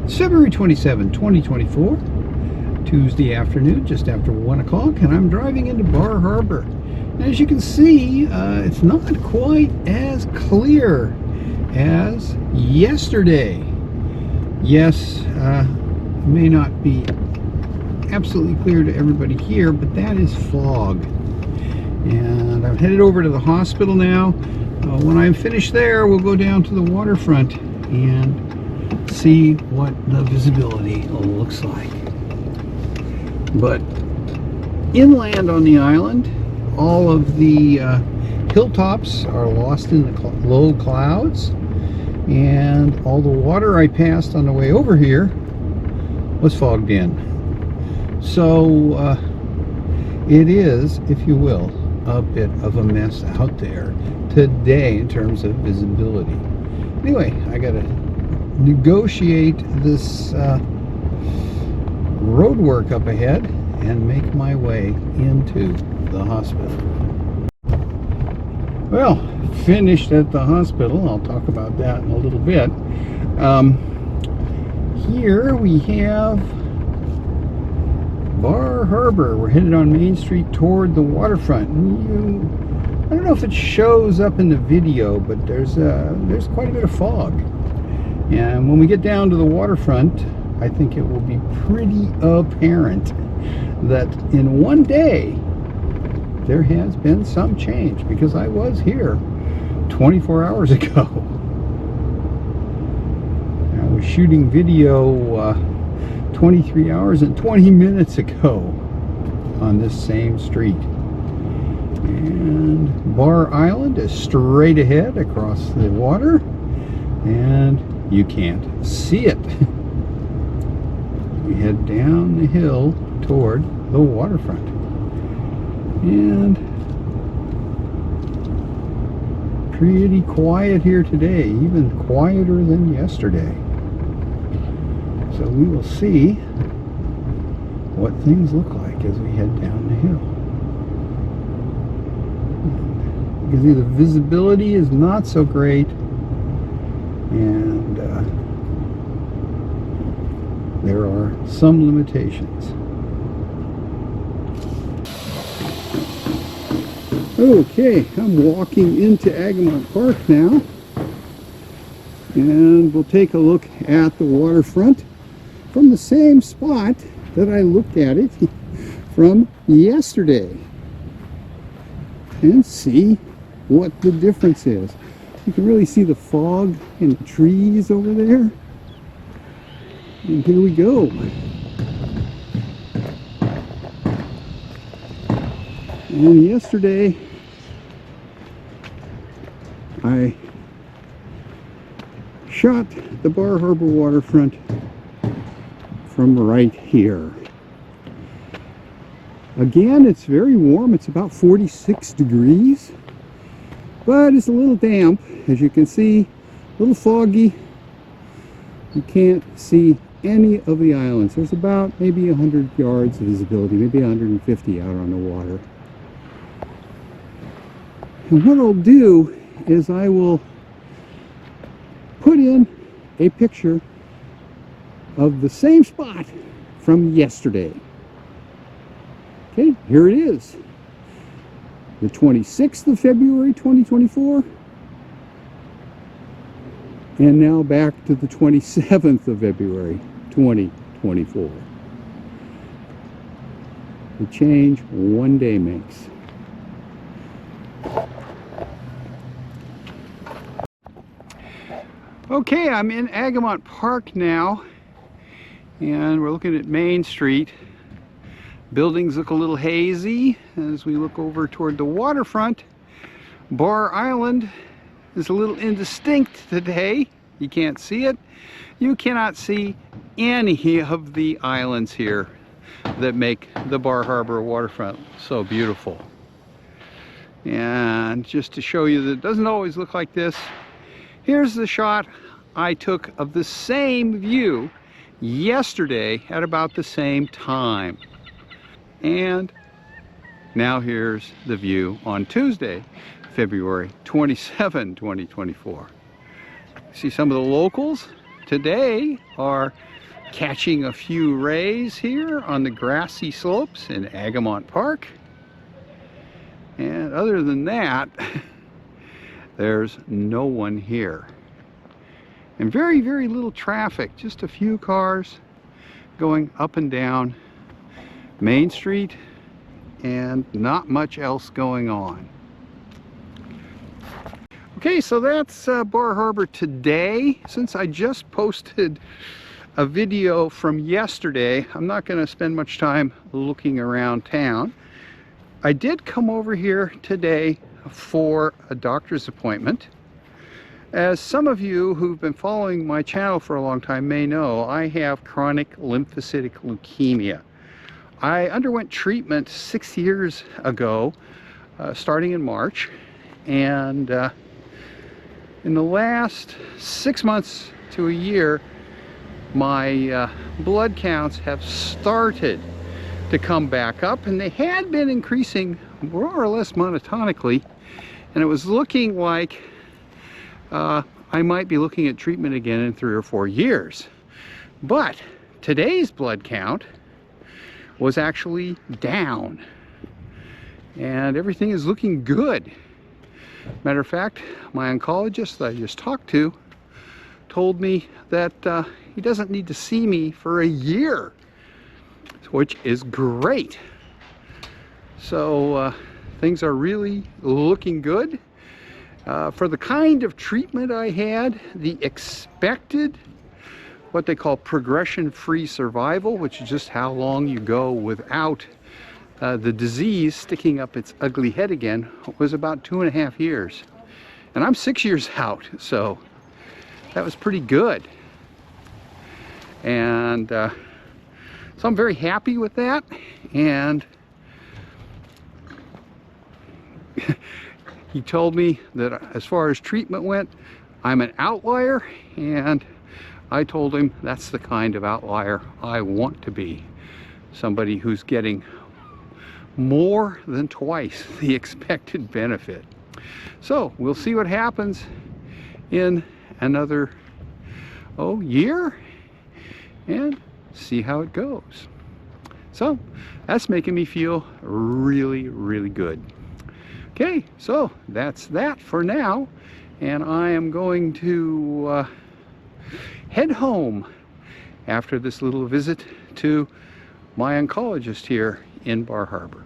It's February 27, 2024, Tuesday afternoon, just after 1 o'clock, and I'm driving into Bar Harbor. And as you can see, it's not quite as clear as yesterday. Yes, it may not be absolutely clear to everybody here, but that is fog. And I'm headed over to the hospital now. When I'm finished there, we'll go down to the waterfront and see what the visibility looks like. But inland on the island, all of the hilltops are lost in the low clouds, and all the water I passed on the way over here was fogged in. So it is, if you will, a bit of a mess out there today in terms of visibility. Anyway, I gotta negotiate this road work up ahead and make my way into the hospital. Well, finished at the hospital. I'll talk about that in a little bit. Here we have Bar Harbor. We're headed on Main Street toward the waterfront. I don't know if it shows up in the video, but there's quite a bit of fog. And when we get down to the waterfront, I think it will be pretty apparent that in one day there has been some change, because I was here 24 hours ago. I was shooting video 23 hours and 20 minutes ago on this same street. And Bar Island is straight ahead across the water, and you can't see it. We head down the hill toward the waterfront. And pretty quiet here today, even quieter than yesterday. So we will see what things look like as we head down the hill. You can see the visibility is not so great, and there are some limitations. Okay, I'm walking into Acadia Park now, and we'll take a look at the waterfront from the same spot that I looked at it from yesterday, and see what the difference is. You can really see the fog and the trees over there. And here we go. And yesterday I shot the Bar Harbor waterfront from right here. Again, it's very warm. It's about 46 degrees, but it's a little damp, as you can see, a little foggy. You can't see any of the islands. There's about maybe 100 yards of visibility, maybe 150 out on the water. And what I'll do is I will put in a picture of the same spot from yesterday. Okay, here it is. The 26th of February 2024. And now back to the 27th of February 2024. The change one day makes. Okay, I'm in Acadia Park now, and we're looking at Main Street. Buildings look a little hazy as we look over toward the waterfront. Bar Island is a little indistinct today. You can't see it. You cannot see any of the islands here that make the Bar Harbor waterfront so beautiful. And just to show you that it doesn't always look like this, here's the shot I took of the same view yesterday at about the same time. And now here's the view on Tuesday, February 27, 2024. See some of the locals today are catching a few rays here on the grassy slopes in Acadia Park. And other than that, there's no one here. And very, very little traffic, just a few cars going up and down Main Street and not much else going on. Okay, so that's Bar Harbor today. Since I just posted a video from yesterday, I'm not going to spend much time looking around town. I did come over here today for a doctor's appointment. As some of you who've been following my channel for a long time may know, I have chronic lymphocytic leukemia. I underwent treatment 6 years ago, starting in March, and in the last 6 months to a year, my blood counts have started to come back up, and they had been increasing more or less monotonically, and it was looking like I might be looking at treatment again in 3 or 4 years. But today's blood count was actually down, and everything is looking good. Matter of fact, my oncologist that I just talked to told me that he doesn't need to see me for a year, which is great. So things are really looking good. For the kind of treatment I had, the expected, what they call progression-free survival, which is just how long you go without the disease sticking up its ugly head again, was about 2.5 years. And I'm 6 years out, so that was pretty good. And so I'm very happy with that. And he told me that as far as treatment went, I'm an outlier, and I told him that's the kind of outlier I want to be. Somebody who's getting more than twice the expected benefit. So we'll see what happens in another year and see how it goes. So that's making me feel really, really good. Okay, so that's that for now, and I am going to head home after this little visit to my oncologist here in Bar Harbor.